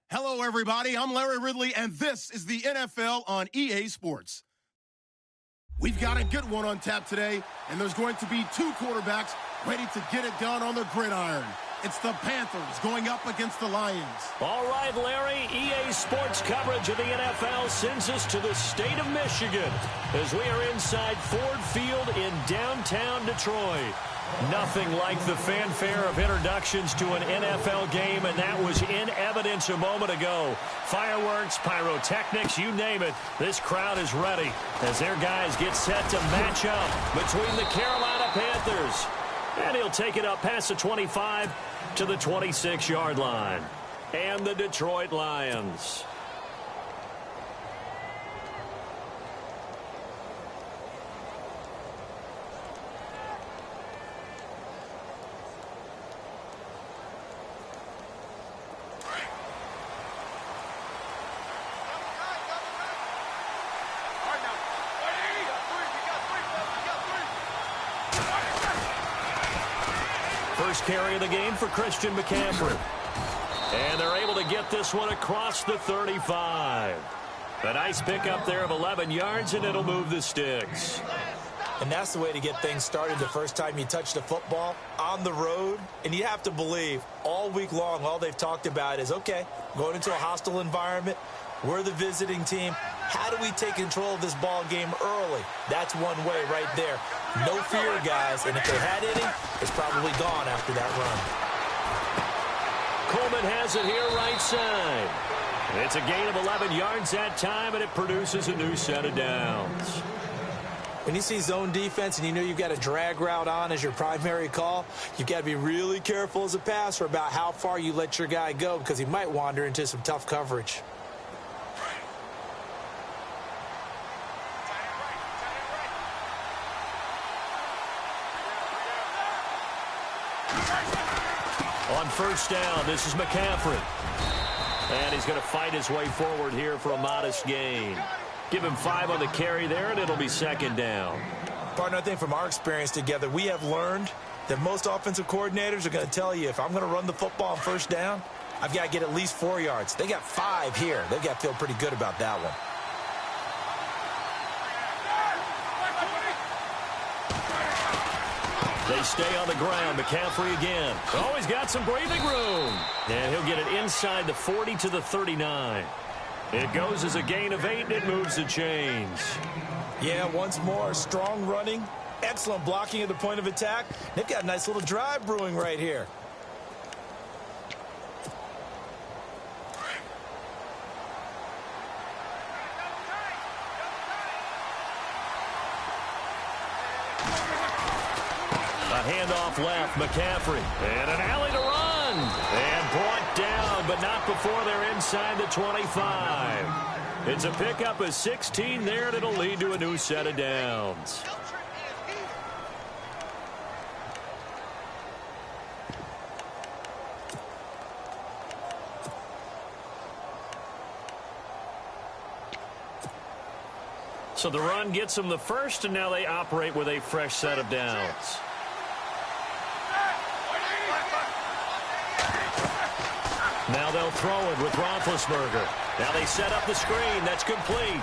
Hello, everybody. I'm Larry Ridley, and this is the NFL on EA Sports. We've got a good one on tap today, and there's going to be two quarterbacks ready to get it done on the gridiron. It's the Panthers going up against the Lions. All right, Larry, EA Sports coverage of the NFL sends us to the state of Michigan as we are inside Ford Field in downtown Detroit. Nothing like the fanfare of introductions to an NFL game, and that was in evidence a moment ago. Fireworks, pyrotechnics, you name it. This crowd is ready as their guys get set to match up between the Carolina Panthers. And he'll take it up past the 25 to the 26-yard line. And the Detroit Lions. First carry of the game for Christian McCaffrey. And they're able to get this one across the 35. A nice pickup there of 11 yards, and it'll move the sticks. And that's the way to get things started the first time you touch the football on the road. And you have to believe all week long, all they've talked about is, okay, going into a hostile environment. We're the visiting team. How do we take control of this ball game early? That's one way right there. No fear, guys. And if they had any, it's probably gone after that run. Coleman has it here right side. It's a gain of 11 yards that time, and it produces a new set of downs. When you see zone defense and you know you've got a drag route on as your primary call, you've got to be really careful as a passer about how far you let your guy go because he might wander into some tough coverage. On first down, this is McCaffrey. And he's going to fight his way forward here for a modest gain. Give him 5 on the carry there, and it'll be second down. Partner, I think from our experience together, we have learned that most offensive coordinators are going to tell you, if I'm going to run the football on first down, I've got to get at least 4 yards. They got 5 here. They've got to feel pretty good about that one. They stay on the ground. McCaffrey again. Oh, he's got some breathing room. And he'll get it inside the 40 to the 39. It goes as a gain of 8, and it moves the chains. Yeah, once more, strong running, excellent blocking at the point of attack. They've got a nice little drive brewing right here. Handoff left, McCaffrey. And an alley to run. And brought down, but not before they're inside the 25. It's a pickup of 16 there, and it'll lead to a new set of downs. So the run gets them the first, and now they operate with a fresh set of downs. Now they'll throw it with Roethlisberger. Now they set up the screen. That's complete.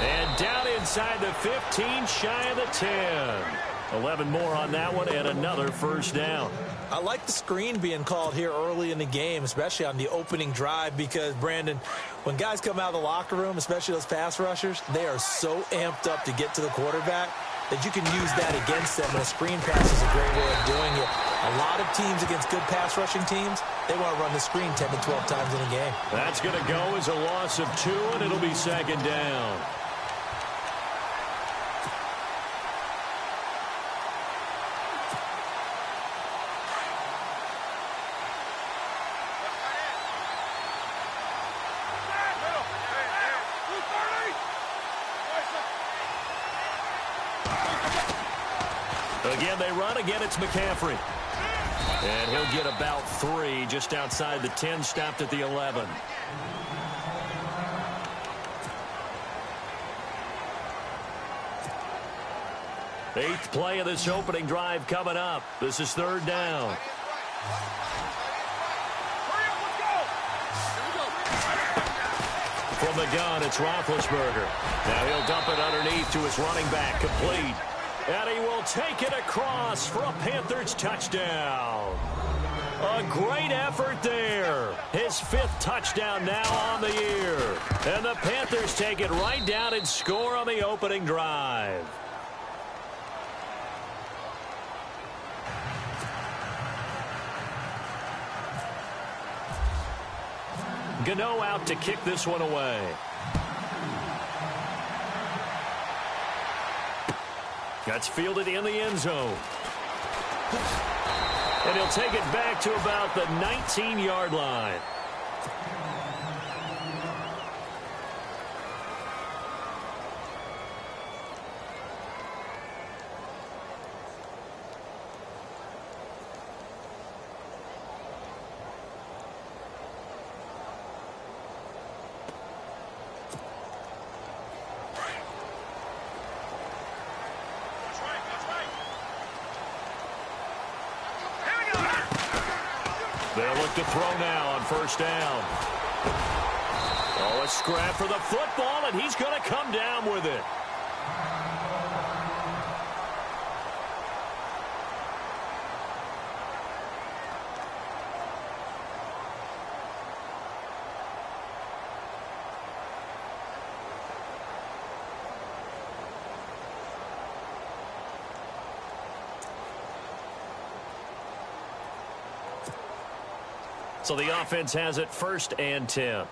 And down inside the 15, shy of the 10. 11 more on that one, and another first down. I like the screen being called here early in the game, especially on the opening drive, because, Brandon, when guys come out of the locker room, especially those pass rushers, they are so amped up to get to the quarterback that you can use that against them, and a screen pass is a great way of doing it. A lot of teams against good pass rushing teams, they want to run the screen 10 to 12 times in a game. That's going to go as a loss of 2, and it'll be second down. Again, they run. Again, it's McCaffrey. And he'll get about 3 just outside the 10, stopped at the 11. Eighth play of this opening drive coming up. This is third down. Hurry up, let's go. From the gun, it's Roethlisberger. Now he'll dump it underneath to his running back, complete. And he will take it across for a Panthers touchdown. A great effort there. His 5th touchdown now on the year. And the Panthers take it right down and score on the opening drive. Gano out to kick this one away. That's fielded in the end zone. And he'll take it back to about the 19-yard line. They'll look to throw now on first down. Oh, a scrap for the football, and he's going to come down with it. So the offense has it 1st and 10. All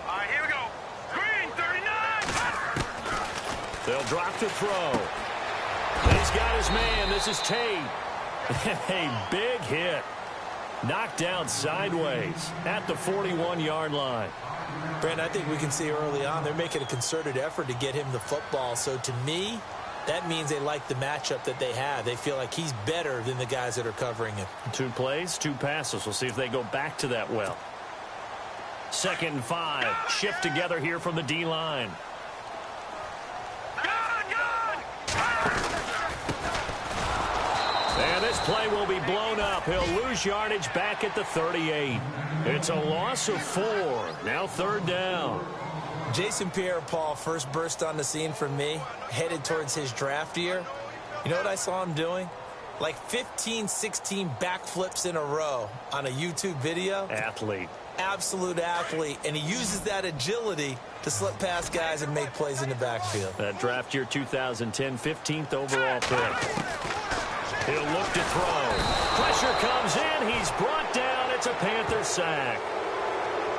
right, here we go. Green, 39. They'll drop to throw. He's got his man. This is Tate. A big hit. Knocked down sideways at the 41-yard line. Brent, I think we can see early on they're making a concerted effort to get him the football. So to me, that means they like the matchup that they have. They feel like he's better than the guys that are covering him. 2 plays, 2 passes. We'll see if they go back to that well. 2nd and 5. Shift together here from the D-line. And this play will be blown up. He'll lose yardage back at the 38. It's a loss of 4. Now 3rd down. Jason Pierre-Paul first burst on the scene for me, headed towards his draft year. You know what I saw him doing? Like 15, 16 backflips in a row on a YouTube video. Athlete. Absolute athlete. And he uses that agility to slip past guys and make plays in the backfield. That draft year 2010, 15th overall pick. He'll look to throw. Pressure comes in. He's brought down. It's a Panther sack.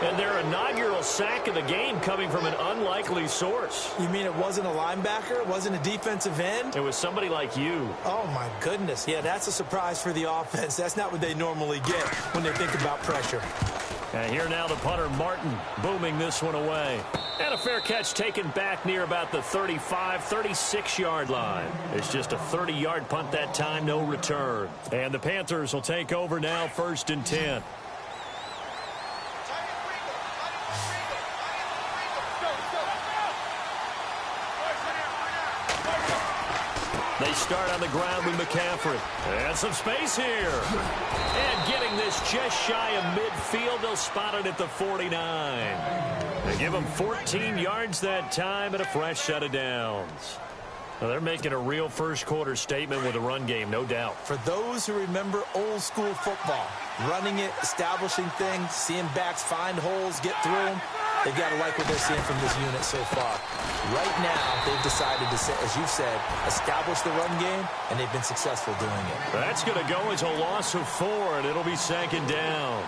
And their inaugural sack of the game coming from an unlikely source. You mean it wasn't a linebacker? It wasn't a defensive end? It was somebody like you. Oh, my goodness. Yeah, that's a surprise for the offense. That's not what they normally get when they think about pressure. And here now the punter, Martin, booming this one away. And a fair catch taken back near about the 35, 36-yard line. It's just a 30-yard punt that time, no return. And the Panthers will take over now, 1st and 10. They start on the ground with McCaffrey. And some space here. And getting this just shy of midfield. They'll spot it at the 49. They give them 14 yards that time and a fresh set of downs. Well, they're making a real first-quarter statement with a run game, no doubt. For those who remember old-school football, running it, establishing things, seeing backs find holes, get through them, they've got to like what they're seeing from this unit so far. Right now, they've decided to, as you said, establish the run game, and they've been successful doing it. That's going to go as a loss of 4, and it'll be 2nd down.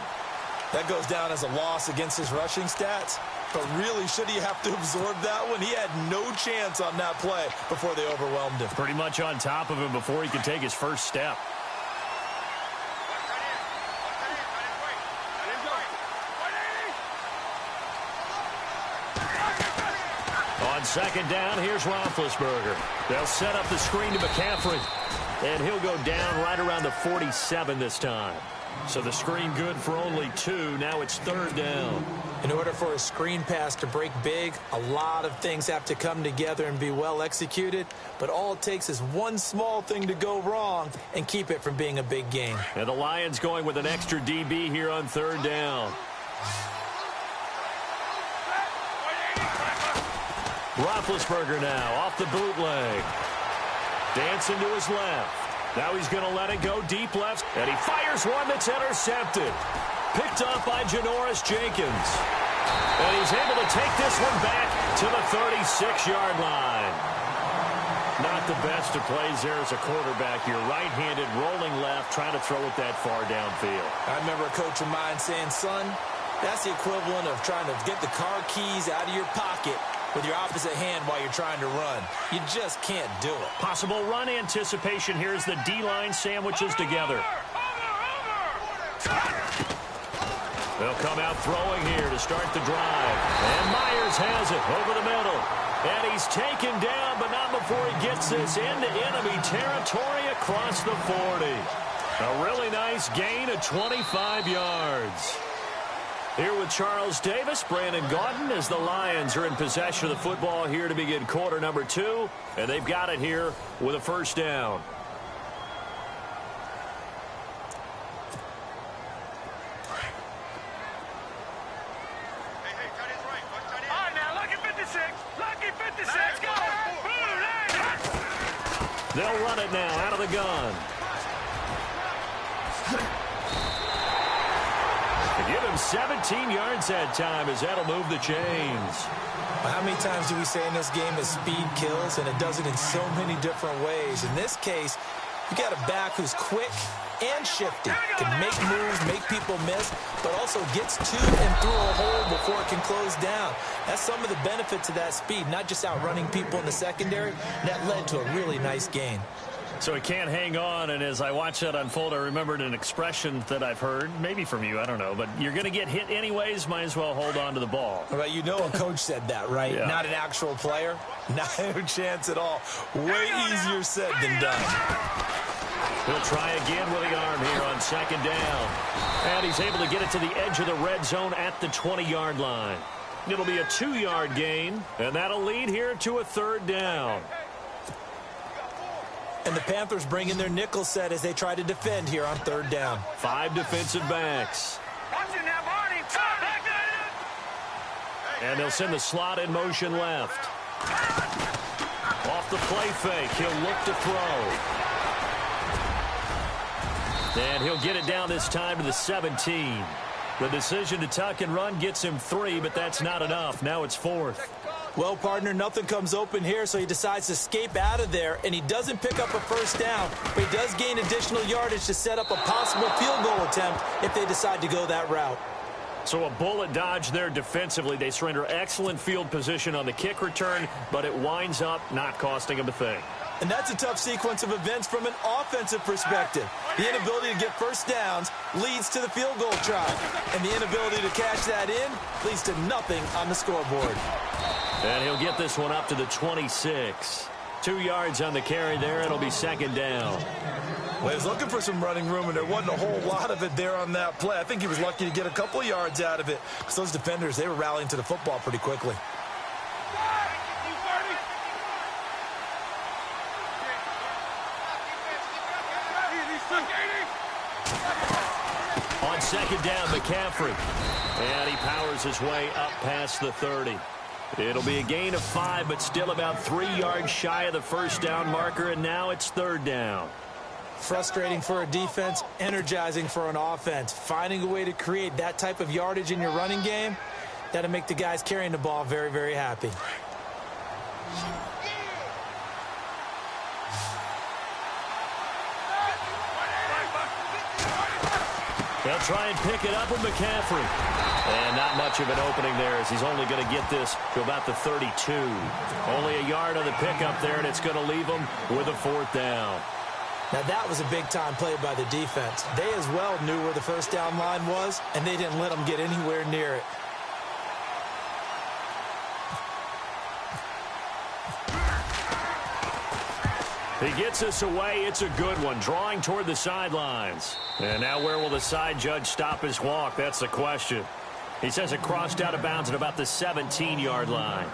That goes down as a loss against his rushing stats. But really, should he have to absorb that one? He had no chance on that play before they overwhelmed him. Pretty much on top of him before he could take his first step. On 2nd down, here's Roethlisberger. They'll set up the screen to McCaffrey. And he'll go down right around the 47 this time. So the screen good for only 2. Now it's 3rd down. In order for a screen pass to break big, a lot of things have to come together and be well executed. But all it takes is one small thing to go wrong and keep it from being a big gain. And the Lions going with an extra DB here on 3rd down. Roethlisberger now off the bootleg. Dancing to his left. Now he's going to let it go deep left, and he fires one that's intercepted. Picked up by Janoris Jenkins. And he's able to take this one back to the 36-yard line. Not the best of plays there as a quarterback. You're right-handed, rolling left, trying to throw it that far downfield. I remember a coach of mine saying, son, that's the equivalent of trying to get the car keys out of your pocket with your opposite hand while you're trying to run. You just can't do it. Possible run anticipation here as the D-line sandwiches together. They'll come out throwing here to start the drive. And Myers has it over the middle. And he's taken down, but not before he gets this into enemy territory across the 40. A really nice gain of 25 yards. Here with Charles Davis, Brandon Gaudin, as the Lions are in possession of the football here to begin quarter number 2. And they've got it here with a first down. They'll run it now out of the gun. They give him 17 yards that time as that'll move the chains. How many times do we say in this game that speed kills, and it does it in so many different ways? In this case, you got a back who's quick and shifty, can make moves, make people miss, but also gets to and through a hole before it can close down. That's some of the benefits of that speed, not just outrunning people in the secondary. That led to a really nice gain. So he can't hang on, and as I watched that unfold, I remembered an expression that I've heard, maybe from you, I don't know, but you're going to get hit anyways, might as well hold on to the ball. Well, you know a coach said that, right? Yeah. Not an actual player. No chance at all. Way easier said than done. He'll try again with the arm here on second down. And he's able to get it to the edge of the red zone at the 20-yard line. It'll be a 2-yard gain, and that'll lead here to a third down. And the Panthers bring in their nickel set as they try to defend here on third down. 5 defensive backs. And they'll send the slot in motion left. Off the play fake, he'll look to throw. And he'll get it down this time to the 17. The decision to tuck and run gets him 3, but that's not enough. Now it's 4th. Well, partner, nothing comes open here, so he decides to escape out of there, and he doesn't pick up a first down, but he does gain additional yardage to set up a possible field goal attempt if they decide to go that route. So a bullet dodge there defensively. They surrender excellent field position on the kick return, but it winds up not costing them a thing. And that's a tough sequence of events from an offensive perspective. The inability to get first downs leads to the field goal try, and the inability to cash that in leads to nothing on the scoreboard. And he'll get this one up to the 26. 2 yards on the carry there. It'll be second down. Well, he was looking for some running room, and there wasn't a whole lot of it there on that play. I think he was lucky to get a couple of yards out of it because those defenders, they were rallying to the football pretty quickly. On second down, McCaffrey. And he powers his way up past the 30. It'll be a gain of 5, but still about 3 yards shy of the first down marker, and now it's third down. Frustrating for a defense, energizing for an offense. Finding a way to create that type of yardage in your running game, that'll make the guys carrying the ball very, very happy. They'll try and pick it up with McCaffrey. And not much of an opening there as he's only going to get this to about the 32. Only a yard on the pickup there, and it's going to leave him with a fourth down. Now that was a big-time play by the defense. They as well knew where the first down line was, and they didn't let them get anywhere near it. He gets this away. It's a good one. Drawing toward the sidelines. And now where will the side judge stop his walk? That's the question. He says it crossed out of bounds at about the 17-yard line.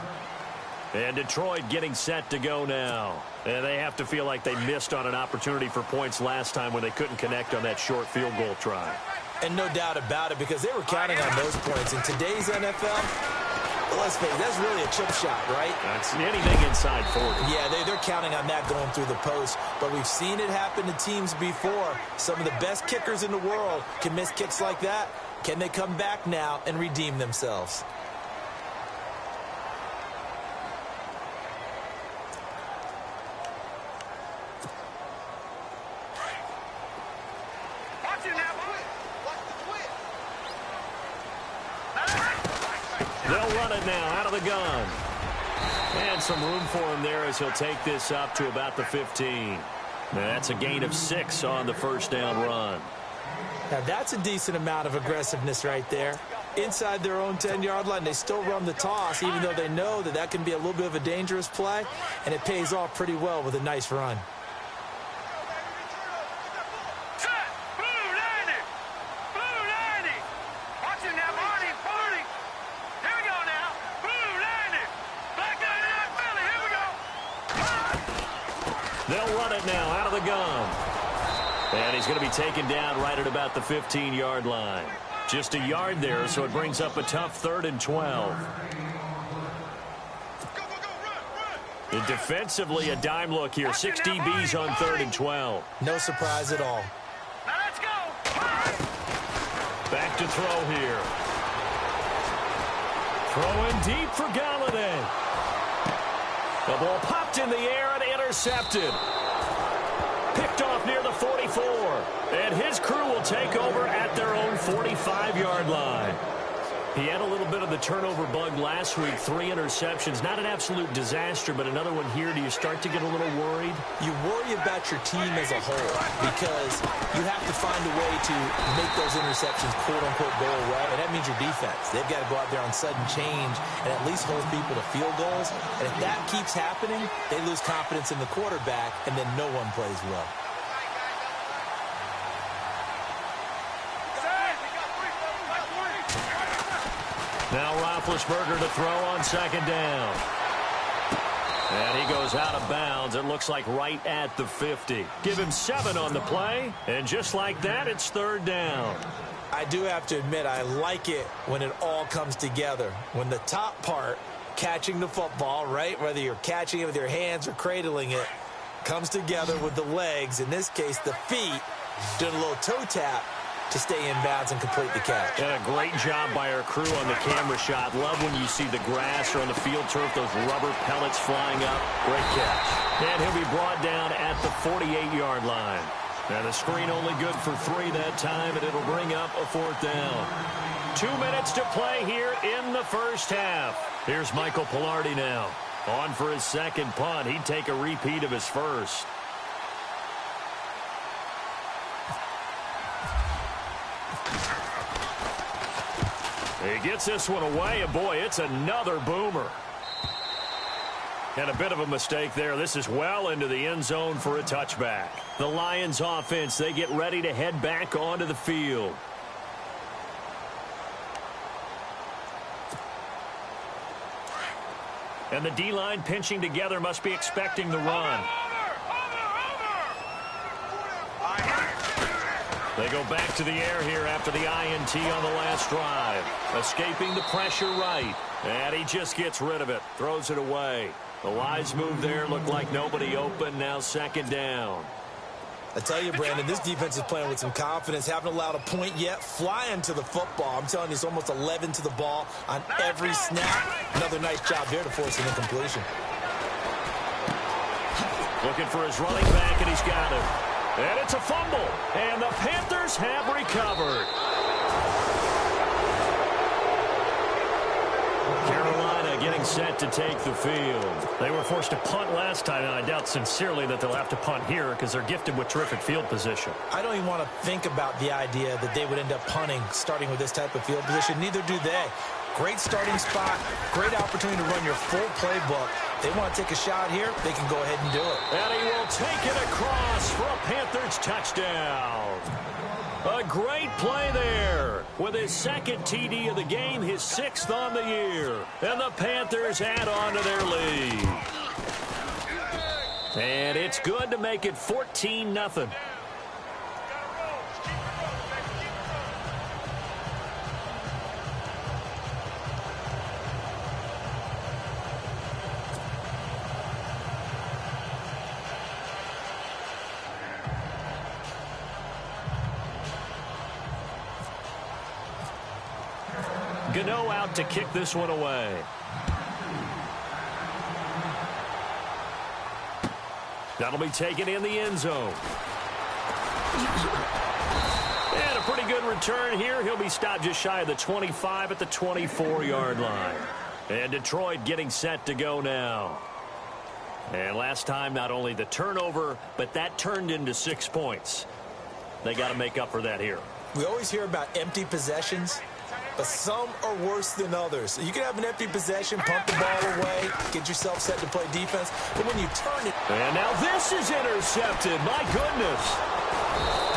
And Detroit getting set to go now. And they have to feel like they missed on an opportunity for points last time when they couldn't connect on that short field goal try. And no doubt about it, because they were counting on those points. In today's NFL, let's face it, that's really a chip shot, right? That's anything inside 40. Yeah, they're counting on that going through the post. But we've seen it happen to teams before. Some of the best kickers in the world can miss kicks like that. Can they come back now and redeem themselves? They'll run it now out of the gun. And some room for him there as he'll take this up to about the 15. Now that's a gain of 6 on the first down run. Now that's a decent amount of aggressiveness right there. Inside their own 10-yard line, they still run the toss, even though they know that that can be a little bit of a dangerous play, and it pays off pretty well with a nice run. They'll run it now out of the gun. And he's going to be taken down right at about the 15-yard line. Just a yard there, so it brings up a tough 3rd and 12. And defensively, a dime look here. 6 DBs on 3rd and 12. No surprise at all. Now let's go. Back to throw here. Throwing deep for Galladay. The ball popped in the air and intercepted. Picked off near the 44. And his crew will take over at their own 45-yard line. He had a little bit of the turnover bug last week. 3 interceptions. Not an absolute disaster, but another one here. Do you start to get a little worried? You worry about your team as a whole because you have to find a way to make those interceptions, quote-unquote, go away, and that means your defense. They've got to go out there on sudden change and at least hold people to field goals. And if that keeps happening, they lose confidence in the quarterback, and then no one plays well. Now Roethlisberger to throw on 2nd down. And he goes out of bounds. It looks like right at the 50. Give him 7 on the play. And just like that, it's 3rd down. I do have to admit, I like it when it all comes together. When the top part, catching the football, right, whether you're catching it with your hands or cradling it, comes together with the legs, in this case the feet, doing a little toe tap to stay in bounds and complete the catch. And a great job by our crew on the camera shot. Love when you see the grass or on the field turf, those rubber pellets flying up. Great catch. And he'll be brought down at the 48-yard line. And the screen only good for 3 that time, and it'll bring up a 4th down. 2 minutes to play here in the first half. Here's Michael Pilardi now. On for his 2nd punt. He'd take a repeat of his first. He gets this one away, and boy, it's another boomer. And a bit of a mistake there. This is well into the end zone for a touchback. The Lions offense, they get ready to head back onto the field. And the D-line pinching together, must be expecting the run. They go back to the air here after the INT on the last drive. Escaping the pressure right. And he just gets rid of it. Throws it away. The wise move there. Looked like nobody open. Now 2nd down. I tell you, Brandon, this defense is playing with some confidence. Haven't allowed a point yet. Flying to the football. I'm telling you, it's almost 11 to the ball on every snap. Another nice job there to force an incompletion. Looking for his running back, and he's got it. And it's a fumble. And the Panthers have recovered. Carolina getting set to take the field. They were forced to punt last time, and I doubt sincerely that they'll have to punt here because they're gifted with terrific field position. I don't even want to think about the idea that they would end up punting starting with this type of field position. Neither do they. Great starting spot, great opportunity to run your full playbook. They want to take a shot here, they can go ahead and do it. And he will take it across for a Panthers touchdown. A great play there. With his 2nd TD of the game, his 6th on the year. And the Panthers add on to their lead. And it's good to make it 14-0. Gano out to kick this one away. That'll be taken in the end zone. And a pretty good return here. He'll be stopped just shy of the 25 at the 24-yard line. And Detroit getting set to go now. And last time, not only the turnover, but that turned into 6 points. They got to make up for that here. We always hear about empty possessions, but some are worse than others. You can have an empty possession, pump the ball away, get yourself set to play defense, but when you turn it... And now this is intercepted. My goodness.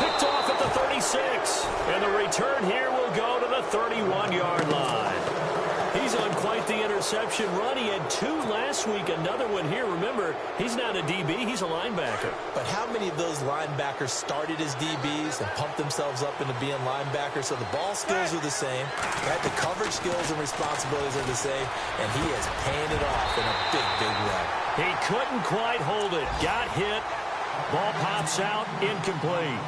Picked off at the 36. And the return here will go to the 31-yard line. He's on quite the interception run. He had 2 last week, another one here. Remember, he's not a DB, he's a linebacker. But how many of those linebackers started as DBs and pumped themselves up into being linebackers? So the ball skills are the same, right? The coverage skills and responsibilities are the same, and he is paying it off in a big, big way. He couldn't quite hold it. Got hit. Ball pops out, incomplete.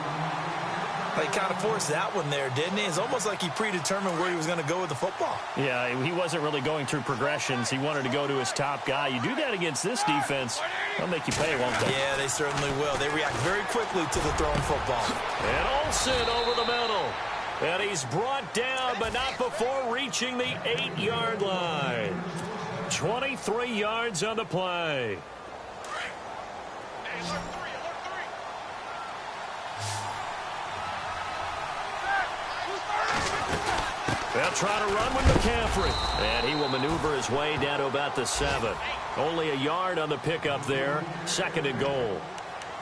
He kind of forced that one there, didn't he? It's almost like he predetermined where he was going to go with the football. Yeah, he wasn't really going through progressions. He wanted to go to his top guy. You do that against this defense, they'll make you pay, won't they? Yeah, they certainly will. They react very quickly to the thrown football. And Olsen over the middle. And he's brought down, but not before reaching the 8-yard line. 23 yards on the play. They'll try to run with McCaffrey. And he will maneuver his way down to about the 7. Only a yard on the pickup there. 2nd and goal.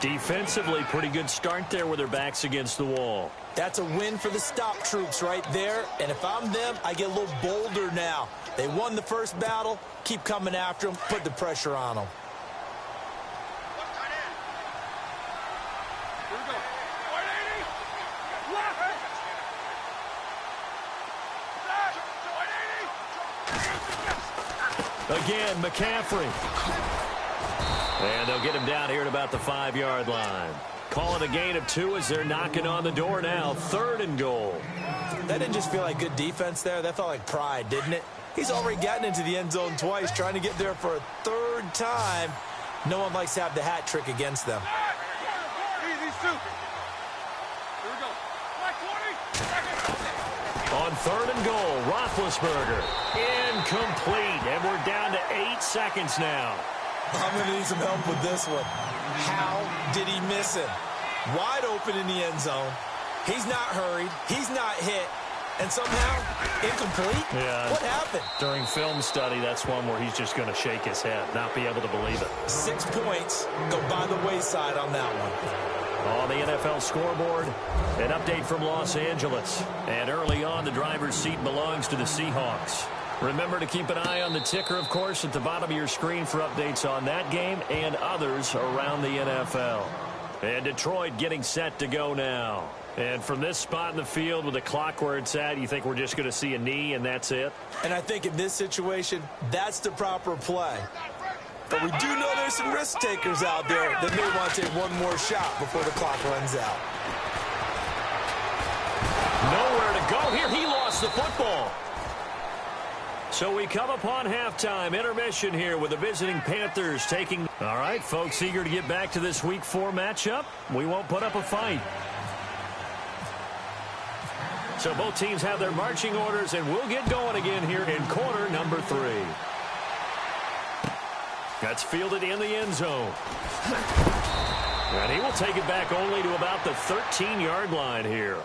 Defensively, pretty good start there with their backs against the wall. That's a win for the stop troops right there. And if I'm them, I get a little bolder now. They won the first battle. Keep coming after them. Put the pressure on them. Again, McCaffrey. And they'll get him down here at about the 5-yard line. Calling a gain of 2 as they're knocking on the door now. 3rd and goal. That didn't just feel like good defense there. That felt like pride, didn't it? He's already gotten into the end zone twice, trying to get there for a 3rd time. No one likes to have the hat trick against them. On 3rd and goal, Roethlisberger. Incomplete. And we're down to 8 seconds now. I'm going to need some help with this one. How did he miss him? Wide open in the end zone. He's not hurried. He's not hit. And somehow, incomplete? Yeah. What happened? During film study, that's one where he's just going to shake his head, not be able to believe it. 6 points go by the wayside on that one. On the NFL scoreboard, an update from Los Angeles. And early on, the driver's seat belongs to the Seahawks. Remember to keep an eye on the ticker, of course, at the bottom of your screen for updates on that game and others around the NFL. And Detroit getting set to go now. And from this spot in the field with the clock where it's at, you think we're just going to see a knee and that's it? And I think in this situation, that's the proper play. But we do know there's some risk takers out there that may want to take one more shot before the clock runs out. Nowhere to go here. He lost the football. So we come upon halftime intermission here with the visiting Panthers taking. All right, folks, eager to get back to this Week 4 matchup. We won't put up a fight. So both teams have their marching orders, and we'll get going again here in quarter number 3. That's fielded in the end zone. And he will take it back only to about the 13-yard line here.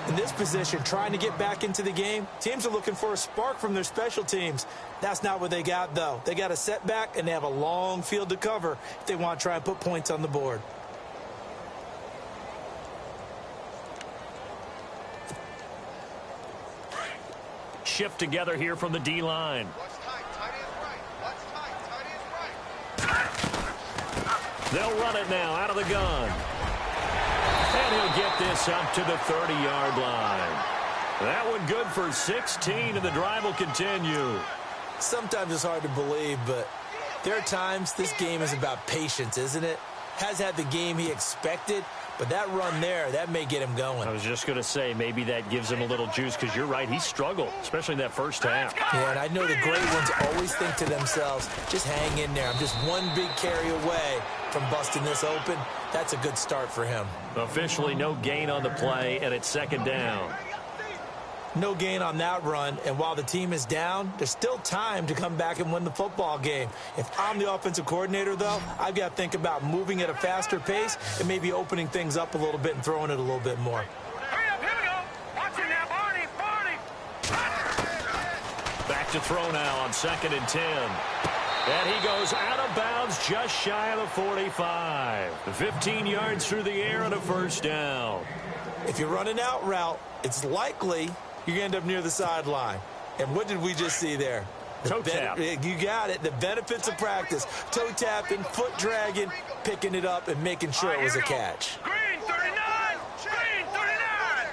In this position, trying to get back into the game, teams are looking for a spark from their special teams. That's not what they got, though. They got a setback, and they have a long field to cover if they want to try and put points on the board. Shift together here from the D-line. They'll run it now out of the gun. And he'll get this up to the 30-yard line. That one good for 16, and the drive will continue. Sometimes it's hard to believe, but there are times this game is about patience, isn't it? Has had the game he expected, But that run there, that may get him going. I was just going to say, maybe that gives him a little juice, because you're right, he struggled, especially in that first half. Yeah, and I know the great ones always think to themselves, just hang in there. I'm just one big carry away from busting this open. That's a good start for him. Officially no gain on the play, and it's second down. No gain on that run, and while the team is down, there's still time to come back and win the football game. If I'm the offensive coordinator, though, I've got to think about moving at a faster pace and maybe opening things up a little bit and throwing it a little bit more. Hurry up, here we go. Watch it now, Barney. Back to throw now on 2nd and 10. And he goes out of bounds just shy of the 45. 15 yards through the air and a first down. If you run an out route, it's likely you're going to end up near the sideline. And what did we just see there? Toe tap. You got it. The benefits of practice. Toe tapping, foot dragging, picking it up, and making sure it was a catch. Green 39. Green 39.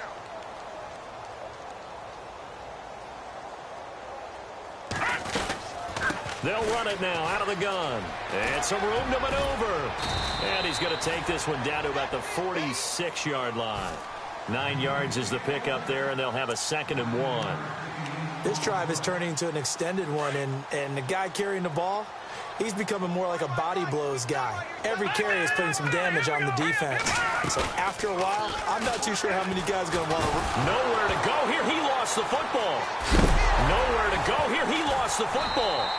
They'll run it now out of the gun. And some room to maneuver. And he's going to take this one down to about the 46-yard line. 9 yards is the pickup there, and they'll have a 2nd and 1. This drive is turning into an extended one, and the guy carrying the ball, he's becoming more like a body blows guy. Every carry is putting some damage on the defense. So after a while, I'm not too sure how many guys are going to want to... Nowhere to go here. He lost the football. Nowhere to go here. He lost the football.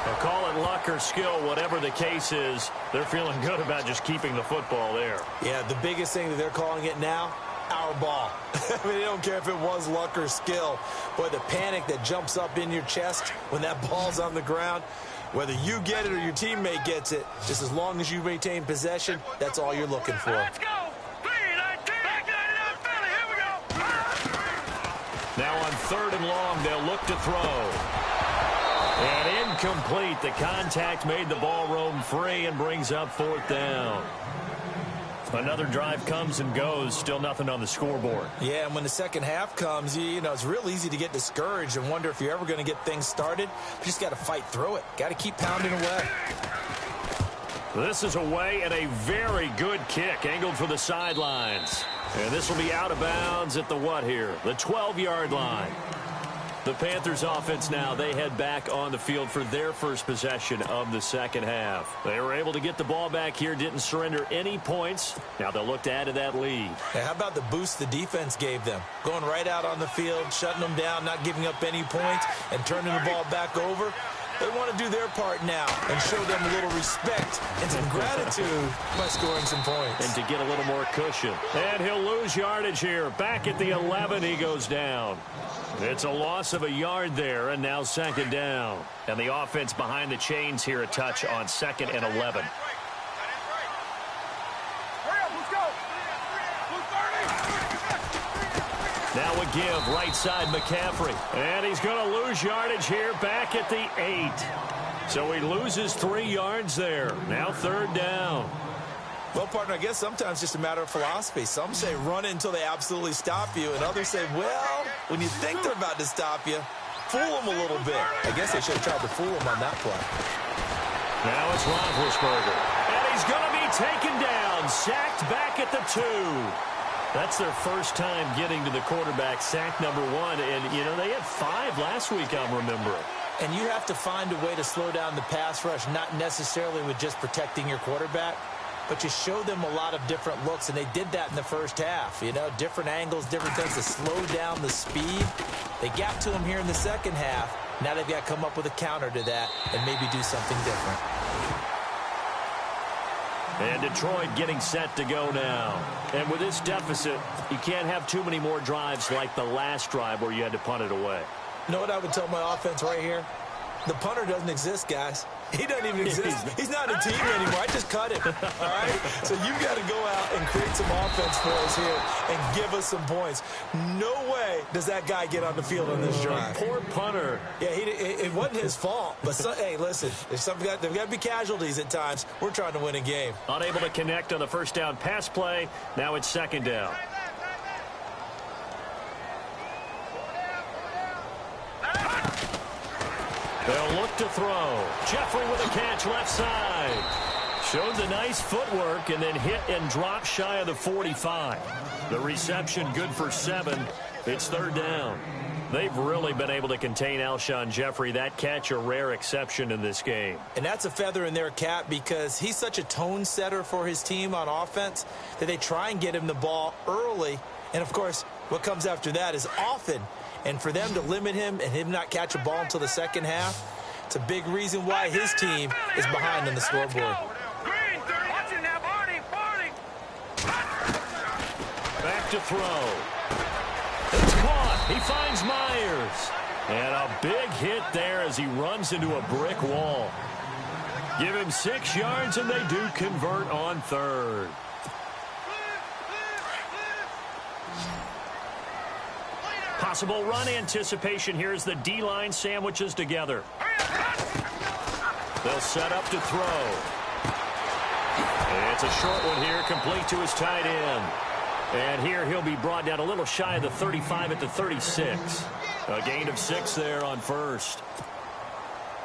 They'll call it luck or skill, whatever the case is. They're feeling good about just keeping the football there. Yeah, the biggest thing that they're calling it now, our ball. I mean, they don't care if it was luck or skill. Boy, the panic that jumps up in your chest when that ball's on the ground, whether you get it or your teammate gets it, just as long as you maintain possession, that's all you're looking for. Let's go. 3-19. Back 99 Philly. Here we go. Now on 3rd and long, they'll look to throw. And incomplete. The contact made the ball roam free and brings up 4th down. Another drive comes and goes. Still nothing on the scoreboard. Yeah, and when the second half comes, you know, it's real easy to get discouraged and wonder if you're ever going to get things started. You just got to fight through it. Got to keep pounding away. This is away and a very good kick angled for the sidelines. And this will be out of bounds at the what here? The 12-yard line. The Panthers offense now, they head back on the field for their first possession of the second half. They were able to get the ball back here, didn't surrender any points. Now they'll look to add to that lead. Hey, how about the boost the defense gave them? Going right out on the field, shutting them down, not giving up any points, and turning the ball back over. They want to do their part now and show them a little respect and some gratitude by scoring some points. And to get a little more cushion. And he'll lose yardage here. Back at the 11, he goes down. It's a loss of a yard there, and now 2nd down. And the offense behind the chains here a touch on 2nd and 11. Now a give, right side McCaffrey. And he's going to lose yardage here back at the 8. So he loses 3 yards there. Now 3rd down. Well, partner, I guess sometimes it's just a matter of philosophy. Some say run it until they absolutely stop you, and others say, well, when you think they're about to stop you, fool them a little bit. I guess they should have tried to fool them on that play. Now it's Roethlisberger. And he's going to be taken down, sacked back at the 2. That's their first time getting to the quarterback, sack number 1. And, you know, they had 5 last week, I'm remembering. And you have to find a way to slow down the pass rush, not necessarily with just protecting your quarterback, but you show them a lot of different looks, and they did that in the first half. You know, different angles, different things to slow down the speed. They got to him here in the second half. Now they've got to come up with a counter to that and maybe do something different. And Detroit getting set to go now. And with this deficit, you can't have too many more drives like the last drive where you had to punt it away. You know what I would tell my offense right here? The punter doesn't exist, guys. He doesn't even exist. He's not a team anymore. I just cut him. All right? So you've got to go out and create some offense for us here and give us some points. No way does that guy get on the field on this drive. Poor punter. Yeah, it wasn't his fault. But, hey, listen, there's got to be casualties at times. We're trying to win a game. Unable to connect on the first down pass play. Now it's 2nd down. They'll look to throw. Jeffrey with a catch left side. Showed the nice footwork and then hit and dropped shy of the 45. The reception good for 7. It's third down. They've really been able to contain Alshon Jeffrey. That catch a rare exception in this game. And that's a feather in their cap because he's such a tone setter for his team on offense that they try and get him the ball early. And, of course, what comes after that is often. And for them to limit him and him not catch a ball until the second half, it's a big reason why his team is behind on the scoreboard. Back to throw. It's caught. He finds Myers. And a big hit there as he runs into a brick wall. Give him 6 yards, and they do convert on third. Possible run anticipation here as the D-line sandwiches together. They'll set up to throw. It's a short one here, complete to his tight end. And here he'll be brought down a little shy of the 35 at the 36. A gain of 6 there on first.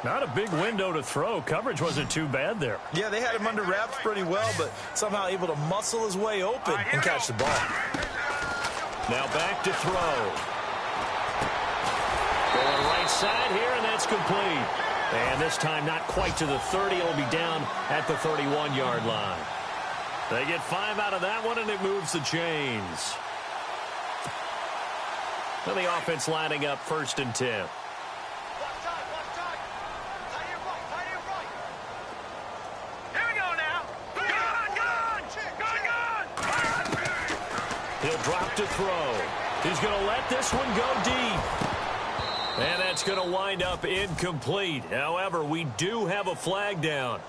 Not a big window to throw. Coverage wasn't too bad there. Yeah, they had him under wraps pretty well, but somehow able to muscle his way open and catch the ball. Now back to throw. Going right side here, and that's complete. And this time not quite to the 30. It'll be down at the 31-yard line. They get 5 out of that one, and it moves the chains. And the offense lining up 1st and 10. He'll drop to throw. He's going to let this one go deep. And that's going to wind up incomplete. However, we do have a flag down.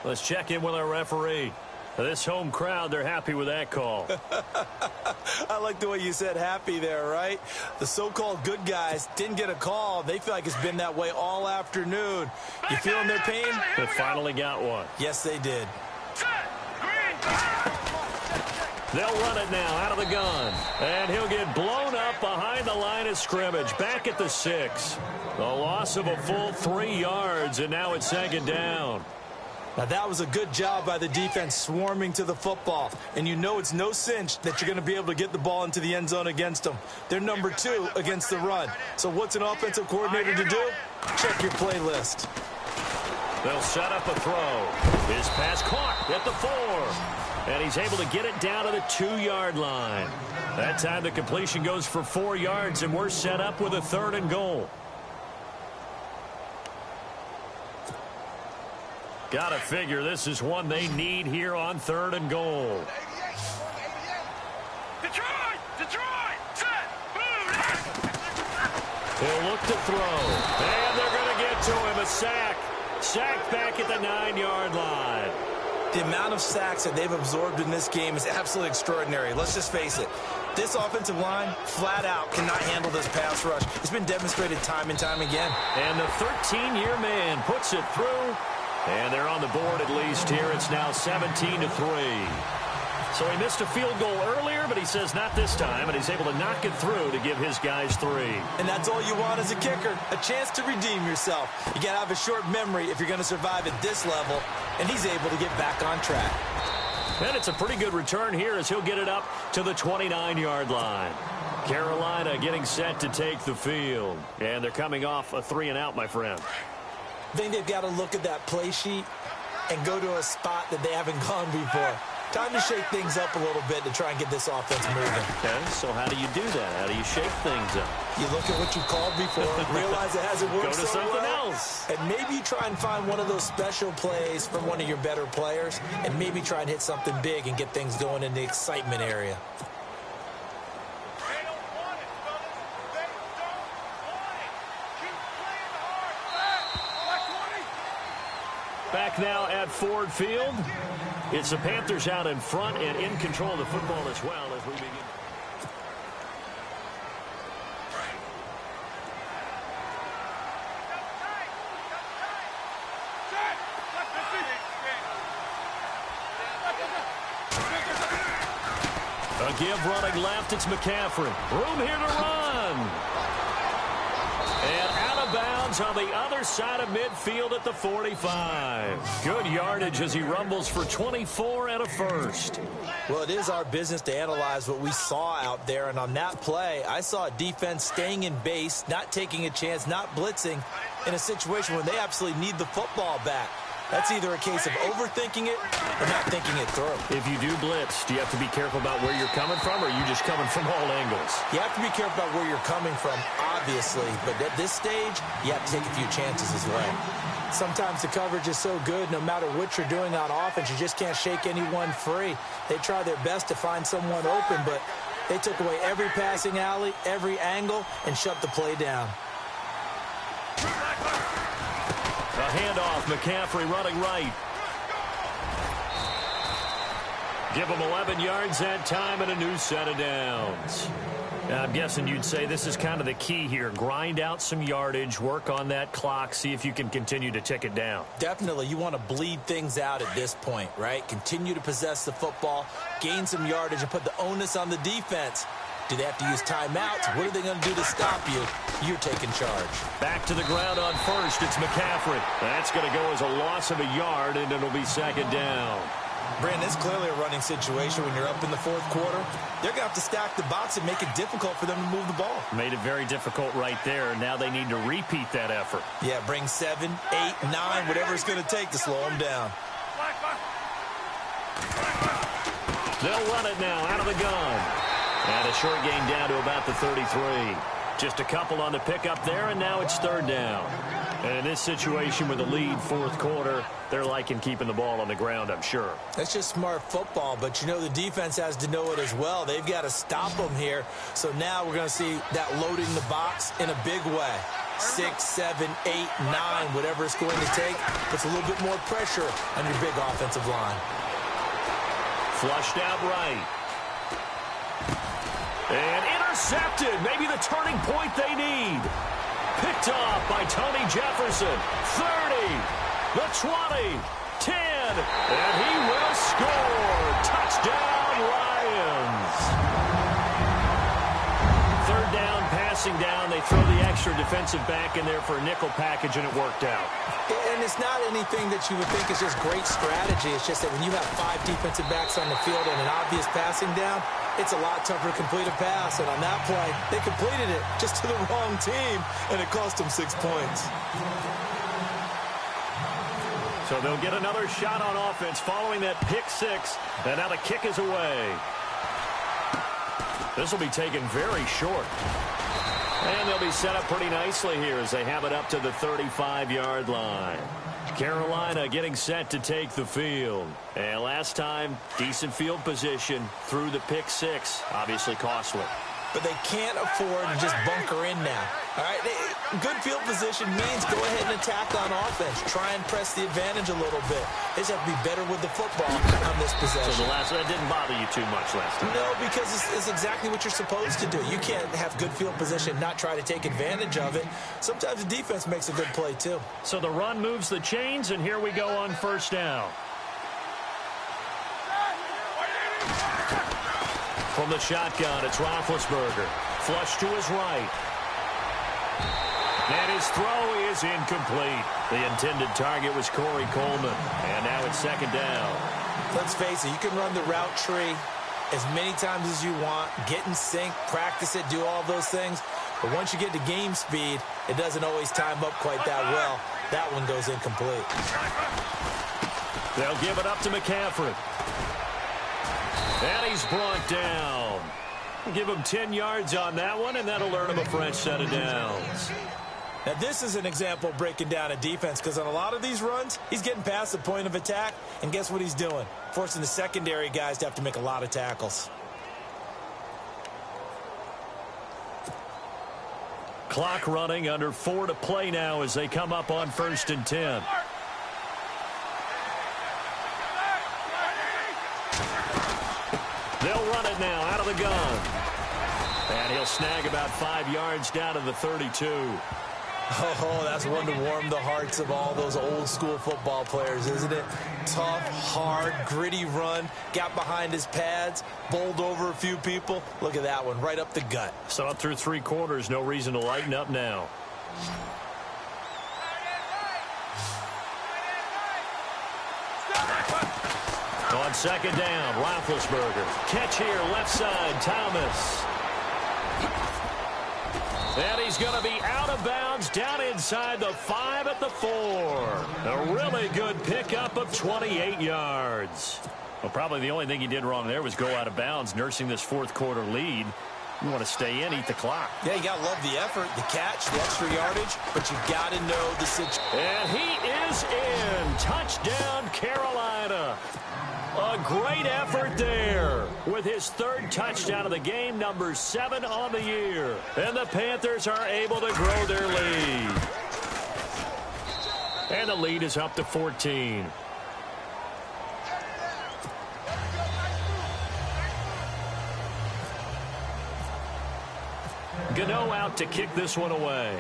Let's check in with our referee. This home crowd, they're happy with that call. I like the way you said happy there, right? The so-called good guys didn't get a call. They feel like it's been that way all afternoon. You feeling their pain? They finally got one. Yes, they did. They'll run it now out of the gun. And he'll get blown up behind the line of scrimmage. Back at the 6. The loss of a full 3 yards, and now it's 2nd down. Now, that was a good job by the defense swarming to the football. And you know it's no cinch that you're going to be able to get the ball into the end zone against them. They're number 2 against the run. So what's an offensive coordinator to do? Check your playlist. They'll set up a throw. His pass caught at the 4. And he's able to get it down to the 2-yard line. That time the completion goes for 4 yards, and we're set up with a 3rd and goal. Got to figure this is one they need here on 3rd and goal. Detroit, set, move. He'll look to throw. And they're going to get to him. A sack. Sacked back at the 9-yard line. The amount of sacks that they've absorbed in this game is absolutely extraordinary. Let's just face it. This offensive line, flat out, cannot handle this pass rush. It's been demonstrated time and time again. And the 13-year man puts it through. And they're on the board at least here. It's now 17-3. So he missed a field goal earlier, but he says not this time, and he's able to knock it through to give his guys 3. And that's all you want as a kicker, a chance to redeem yourself. You got to have a short memory if you're going to survive at this level, and he's able to get back on track. And it's a pretty good return here as he'll get it up to the 29-yard line. Carolina getting set to take the field. And they're coming off a 3-and-out, my friend. I think they've got to look at that play sheet and go to a spot that they haven't gone before. Time to shake things up a little bit to try and get this offense moving. Okay, so how do you do that? How do you shake things up? You look at what you called before, realize it hasn't worked so so something well, else. and maybe you try and find one of those special plays from one of your better players, and maybe try and hit something big and get things going in the excitement area. Back now at Ford Field. It's the Panthers out in front and in control of the football as well as we begin. A give running left. It's McCaffrey. Room here to run. And out of bounds downs on the other side of midfield at the 45. Good yardage as he rumbles for 24 and a first. Well, it is our business to analyze what we saw out there, and on that play, I saw a defense staying in base, not taking a chance, not blitzing, in a situation where they absolutely need the football back. That's either a case of overthinking it or not thinking it through. If you do blitz, do you have to be careful about where you're coming from, or are you just coming from all angles? You have to be careful about where you're coming from, obviously, but at this stage, you have to take a few chances as well. Sometimes the coverage is so good, no matter what you're doing on offense, you just can't shake anyone free. They try their best to find someone open, but they took away every passing alley, every angle, and shut the play down. A handoff, McCaffrey running right. Give him 11 yards that time and a new set of downs. Now, I'm guessing you'd say this is kind of the key here. Grind out some yardage, work on that clock, see if you can continue to tick it down. Definitely. You want to bleed things out at this point, right? Continue to possess the football, gain some yardage, and put the onus on the defense. Do they have to use timeouts? What are they going to do to stop you? You're taking charge. Back to the ground on first. It's McCaffrey. That's going to go as a loss of a yard, and it'll be second down. Brandon, it's clearly a running situation when you're up in the fourth quarter. They're going to have to stack the box and make it difficult for them to move the ball. Made it very difficult right there. Now they need to repeat that effort. Yeah, bring 7, 8, 9, whatever it's going to take to slow them down. They'll run it now out of the gun. And a short gain down to about the 33. Just a couple on the pickup there, and now it's third down. And in this situation with a lead fourth quarter, they're liking keeping the ball on the ground, I'm sure. That's just smart football, but you know the defense has to know it as well. They've got to stop them here. So now we're going to see that loading the box in a big way. 6, 7, 8, 9, whatever it's going to take, puts a little bit more pressure on your big offensive line. Flushed out right. And intercepted. Maybe the turning point they need. Picked off by Tony Jefferson. 30, the 20, 10, and he will score. Touchdown, Lions. Third down, passing down. They throw the extra defensive back in there for a nickel package, and it worked out. And it's not anything that you would think is just great strategy. It's just that when you have 5 defensive backs on the field and an obvious passing down, it's a lot tougher to complete a pass. And on that play, they completed it just to the wrong team, and it cost them 6 points. So they'll get another shot on offense following that pick 6, and now the kick is away. This will be taken very short. And they'll be set up pretty nicely here as they have it up to the 35-yard line. Carolina getting set to take the field. And last time, decent field position through the pick 6. Obviously costly. But they can't afford to just bunker in now. All right, good field position means go ahead and attack on offense. Try and press the advantage a little bit. They just have to be better with the football on this possession. So that didn't bother you too much last time? No, because it's exactly what you're supposed to do. You can't have good field position, not try to take advantage of it. Sometimes the defense makes a good play, too. So the run moves the chains, and here we go on first down. From the shotgun, it's Roethlisberger. Flush to his right. And his throw is incomplete. The intended target was Corey Coleman. And now it's second down. Let's face it, you can run the route tree as many times as you want, get in sync, practice it, do all those things. But once you get to game speed, it doesn't always time up quite that well. That one goes incomplete. They'll give it up to McCaffrey. And he's brought down. Give him 10 yards on that one, and that'll earn him a fresh set of downs. Now, this is an example of breaking down a defense, because on a lot of these runs, he's getting past the point of attack, and guess what he's doing? Forcing the secondary guys to have to make a lot of tackles. Clock running, under 4 to play now as they come up on 1st and 10. They'll run it now out of the gun. And he'll snag about 5 yards down to the 32. Oh, that's one to warm the hearts of all those old school football players, isn't it? Tough, hard, gritty run. Got behind his pads, bowled over a few people. Look at that one, right up the gut. So up through 3 quarters, no reason to lighten up now. On second down, Roethlisberger. Catch here, left side, Thomas. And he's going to be out of bounds down inside the 5 at the 4. A really good pickup of 28 yards. Well, probably the only thing he did wrong there was go out of bounds, nursing this fourth quarter lead. You want to stay in, eat the clock. Yeah, you got to love the effort, the catch, the extra yardage, but you got to know the situation. And he is in. Touchdown, Carolina. A great effort there with his third touchdown of the game, number 7 on the year. And the Panthers are able to grow their lead. And the lead is up to 14. Gano out to kick this one away.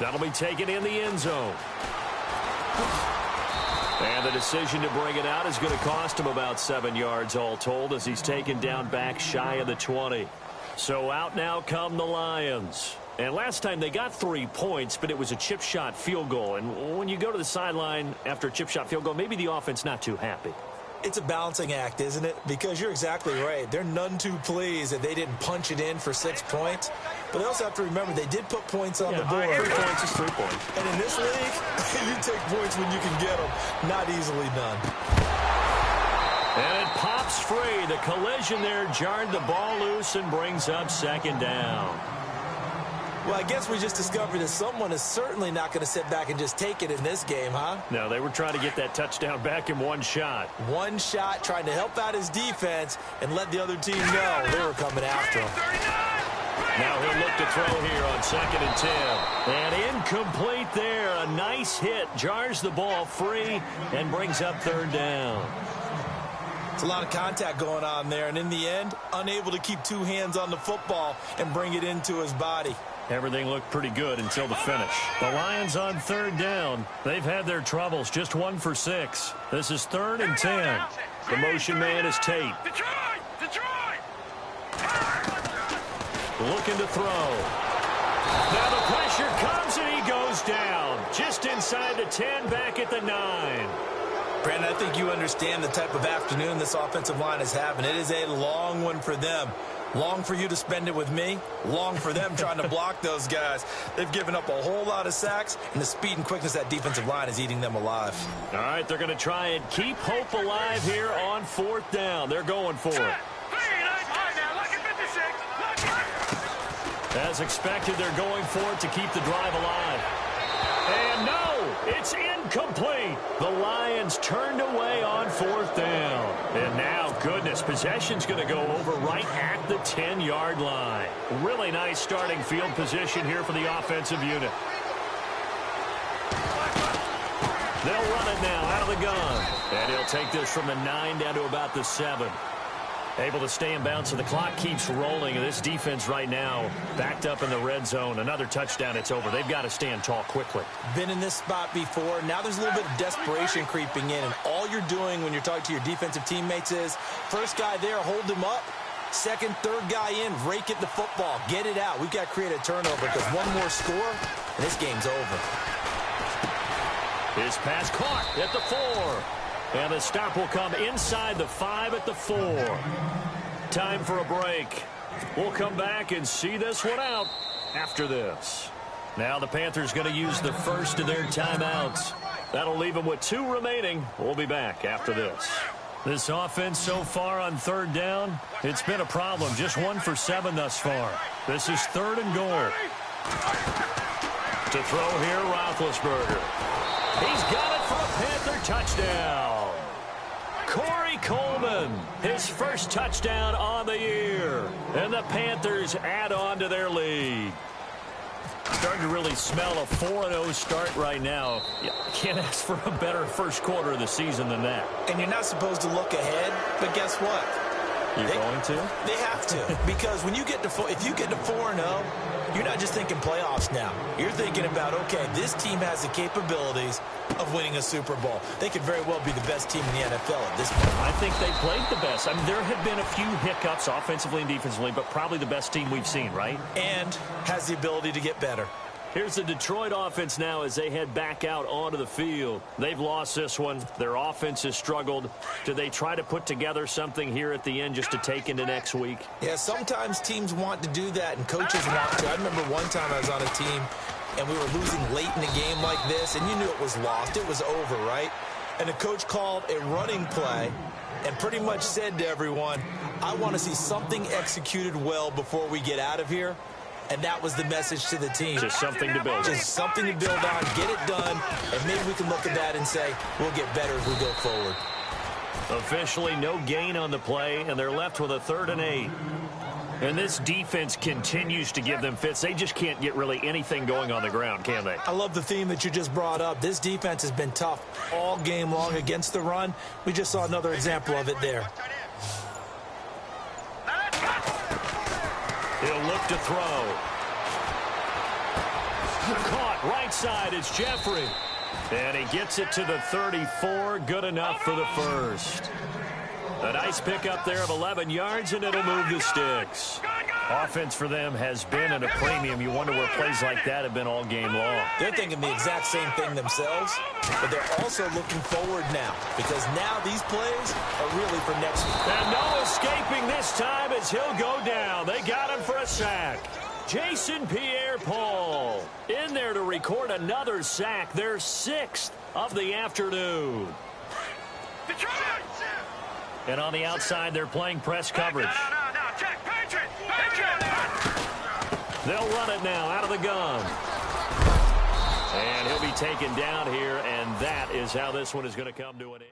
That'll be taken in the end zone. And the decision to bring it out is going to cost him about 7 yards all told as he's taken down back shy of the 20. So out now come the Lions. And last time they got 3 points, but it was a chip shot field goal. And when you go to the sideline after a chip shot field goal, maybe the offense not too happy. It's a balancing act, isn't it? Because you're exactly right. They're none too pleased that they didn't punch it in for 6 points. But they also have to remember they did put points on the board. 3 points is 3 points. And in this league, you take points when you can get them. Not easily done. And it pops free. The collision there jarred the ball loose and brings up second down. Well, I guess we just discovered that someone is certainly not going to sit back and just take it in this game, huh? No, they were trying to get that touchdown back in one shot. One shot, trying to help out his defense and let the other team know they were coming after him. Now he'll look to throw here on 2nd and 10. And incomplete there. A nice hit. Jars the ball free and brings up 3rd down. It's a lot of contact going on there, and in the end, unable to keep 2 hands on the football and bring it into his body. Everything looked pretty good until the finish. The Lions on 3rd down. They've had their troubles, just 1 for 6. This is 3rd and 10. The motion man is Tate. Looking to throw. Now the pressure comes and he goes down. Just inside the 10, back at the 9. Brandon, I think you understand the type of afternoon this offensive line is having. It is a long one for them. Long for you to spend it with me. Long for them trying to block those guys. They've given up a whole lot of sacks, and the speed and quickness of that defensive line is eating them alive. All right, they're going to try and keep hope alive here on 4th down. They're going for it. As expected, they're going for it to keep the drive alive. And no, it's incomplete. The Lions turned away on 4th down. And now, goodness, possession's going to go over right at the 10-yard line. Really nice starting field position here for the offensive unit. They'll run it now out of the gun. And he'll take this from the 9 down to about the 7. Able to stay in bounds, so the clock keeps rolling. And this defense right now backed up in the red zone. Another touchdown, it's over. They've got to stand tall quickly. Been in this spot before. Now there's a little bit of desperation creeping in. And all you're doing when you're talking to your defensive teammates is, first guy there, hold him up. Second, third guy in, rake at the football. Get it out. We've got to create a turnover because one more score, and this game's over. His pass caught at the 4. And the stop will come inside the 5 at the 4. Time for a break. We'll come back and see this one out after this. Now the Panthers going to use the first of their timeouts. That'll leave them with 2 remaining. We'll be back after this. This offense so far on 3rd down, it's been a problem. Just 1 for 7 thus far. This is 3rd and goal. To throw here, Roethlisberger. He's got it for a Panther touchdown. Corey Coleman, his first touchdown on the year. And the Panthers add on to their lead. Starting to really smell a 4-0 start right now. You can't ask for a better first quarter of the season than that. And you're not supposed to look ahead, but guess what? You're going to? They have to, because when you get to if you get to 4-0, you're not just thinking playoffs now. You're thinking about, okay, this team has the capabilities of winning a Super Bowl. They could very well be the best team in the NFL at this point. I think they played the best. I mean, there have been a few hiccups offensively and defensively, but probably the best team we've seen, right? And has the ability to get better. Here's the Detroit offense now as they head back out onto the field. They've lost this one. Their offense has struggled. Do they try to put together something here at the end just to take into next week? Yeah, sometimes teams want to do that, and coaches want to. I remember one time I was on a team, and we were losing late in the game like this, and you knew it was lost. It was over, right? And the coach called a running play and pretty much said to everyone, I want to see something executed well before we get out of here. And that was the message to the team. Just something to build on. Just something to build on, get it done, and maybe we can look at that and say, we'll get better as we go forward. Officially no gain on the play, and they're left with a 3rd and 8. And this defense continues to give them fits. They just can't get really anything going on the ground, can they? I love the theme that you just brought up. This defense has been tough all game long against the run. We just saw another example of it there. He'll look to throw. Caught right side. It's Jeffrey. And he gets it to the 34. Good enough for the first. A nice pickup there of 11 yards, and it'll move the sticks. Offense for them has been at a premium. You wonder where plays like that have been all game long. They're thinking the exact same thing themselves, but they're also looking forward now, because now these plays are really for next week. And no escaping this time as he'll go down. They got him for a sack. Jason Pierre-Paul in there to record another sack, their 6th of the afternoon. And on the outside, they're playing press coverage. They'll run it now out of the gun. And he'll be taken down here, and that is how this one is going to come to an end.